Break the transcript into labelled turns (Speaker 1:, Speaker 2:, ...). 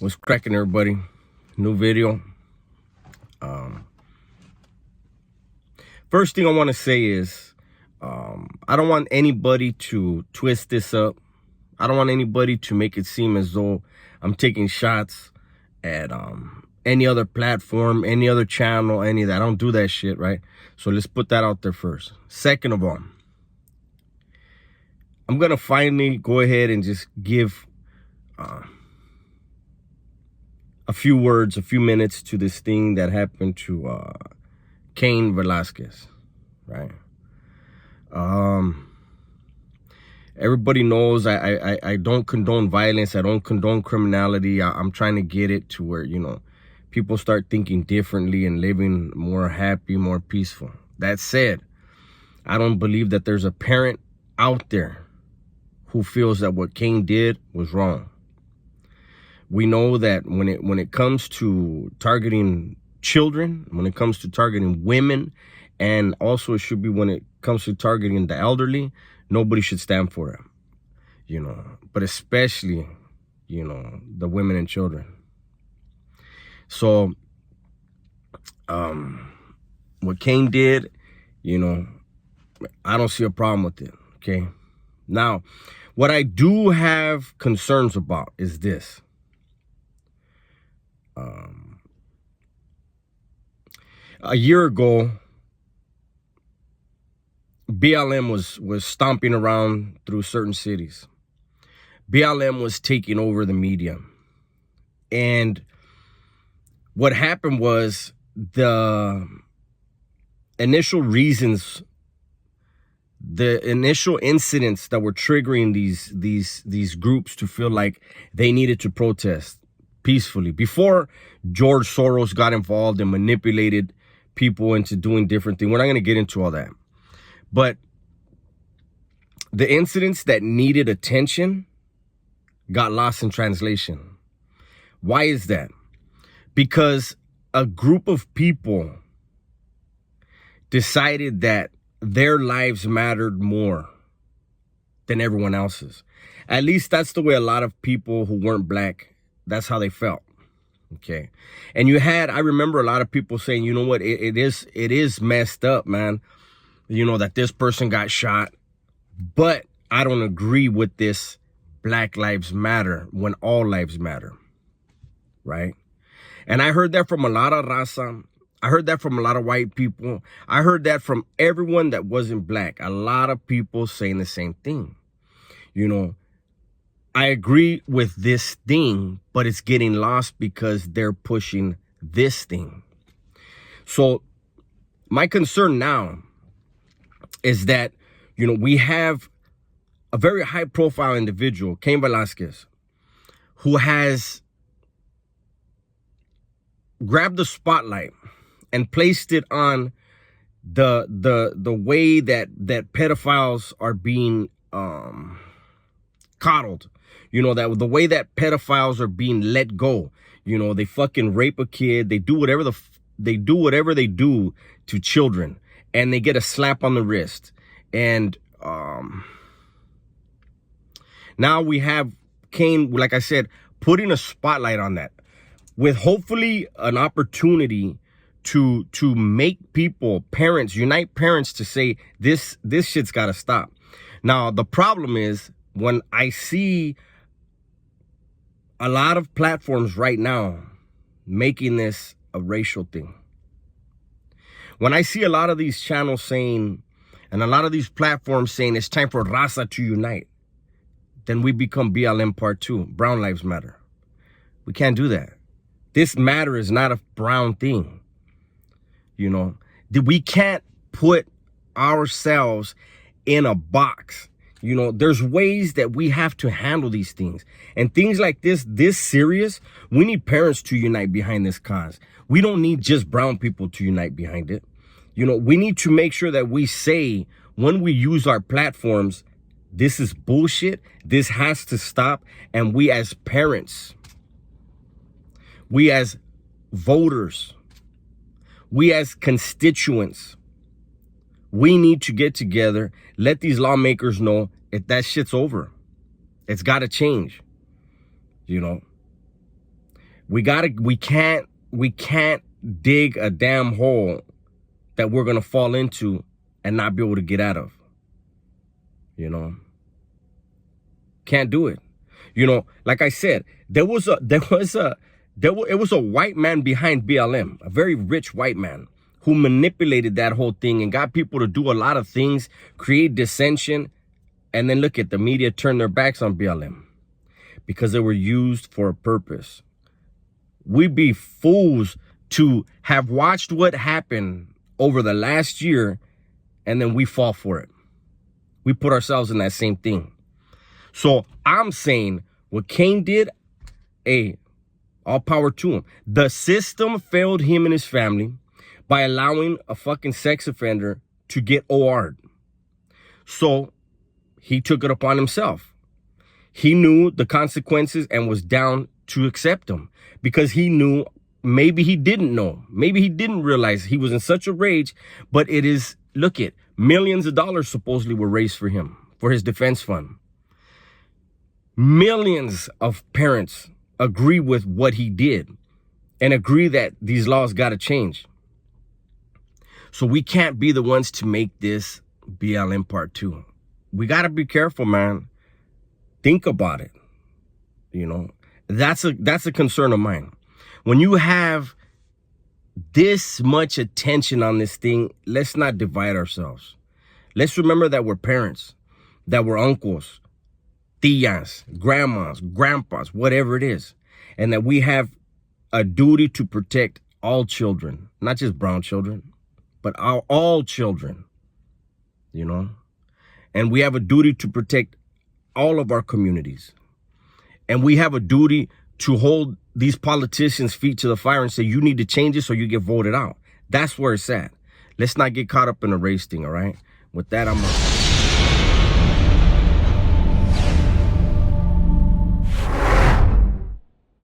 Speaker 1: What's cracking, everybody? New video. First thing I want to say is I don't want anybody to twist this up. I don't want anybody to make it seem as though I'm taking shots at any other platform, any other channel, any of that. I don't do that shit, right? So let's put that out there first. Second of all, I'm going to finally go ahead and just give a few words, a few minutes to this thing that happened to Cain Velasquez, right? Everybody knows I don't condone violence. I don't condone criminality. I'm trying to get it to where, you know, people start thinking differently and living more happy, more peaceful. That said, I don't believe that there's a parent out there who feels that what Cain did was wrong. We know that when it comes to targeting children, when it comes to targeting women, and also it should be when it comes to targeting the elderly, nobody should stand for it, you know, but especially, you know, the women and children. So, what Cain did, you know, I don't see a problem with it, okay? Now, what I do have concerns about is this. A year ago, BLM was stomping around through certain cities. BLM was taking over the media. And what happened was the initial reasons, the initial incidents that were triggering these groups to feel like they needed to protest peacefully before George Soros got involved and manipulated people into doing different things. We're not going to get into all that. But the incidents that needed attention got lost in translation. Why is that? Because a group of people decided that their lives mattered more than everyone else's. At least that's the way a lot of people who weren't black, that's how they felt. Okay. And I remember a lot of people saying, you know what, it is messed up, man. You know, that this person got shot, but I don't agree with this Black Lives Matter when all lives matter, right? And I heard that from a lot of raza. I heard that from a lot of white people. I heard that from everyone that wasn't black. A lot of people saying the same thing. You know, I agree with this thing, but it's getting lost because they're pushing this thing. So my concern now is that, you know, we have a very high profile individual, Cain Velasquez, who has grabbed the spotlight and placed it on the way that pedophiles are being coddled. You know, that the way that pedophiles are being let go. You know, they fucking rape a kid. They do whatever they do to children, and they get a slap on the wrist. And now we have Cain, like I said, putting a spotlight on that, with hopefully an opportunity to make people, parents, unite parents to say this shit's got to stop. Now the problem is, when I see a lot of platforms right now making this a racial thing, when I see a lot of these channels saying, and a lot of these platforms saying it's time for raza to unite, then we become BLM Part 2, Brown Lives Matter. We can't do that. This matter is not a brown thing. You know, we can't put ourselves in a box. You know, there's ways that we have to handle these things. And things like this serious, we need parents to unite behind this cause. We don't need just brown people to unite behind it. You know, we need to make sure that we say, when we use our platforms, this is bullshit. This has to stop. And we as parents, we as voters, we as constituents, we need to get together, let these lawmakers know if that shit's over. It's got to change, you know. We can't dig a damn hole that we're gonna fall into and not be able to get out of. You know, can't do it. You know, like I said, it was a white man behind BLM, a very rich white man who manipulated that whole thing and got people to do a lot of things, create dissension, and then look at the media turn their backs on BLM because they were used for a purpose. We'd be fools to have watched what happened over the last year and then we fall for it. We put ourselves in that same thing. So I'm saying what Cain did, all power to him. The system failed him and his family by allowing a fucking sex offender to get OR'd. So he took it upon himself. He knew the consequences and was down to accept them because he knew, maybe he didn't know, maybe he didn't realize he was in such a rage, but it is, look it, millions of dollars supposedly were raised for him, for his defense fund. Millions of parents agree with what he did and agree that these laws got to change. So we can't be the ones to make this BLM part 2. We got to be careful, man. Think about it. You know, that's a concern of mine. When you have this much attention on this thing, let's not divide ourselves. Let's remember that we're parents, that we're uncles, tias, grandmas, grandpas, whatever it is, and that we have a duty to protect all children, not just brown children, but all children, you know, and we have a duty to protect all of our communities. And we have a duty to hold these politicians' feet to the fire and say, you need to change this or you get voted out. That's where it's at. Let's not get caught up in a race thing, all right? With that, I'm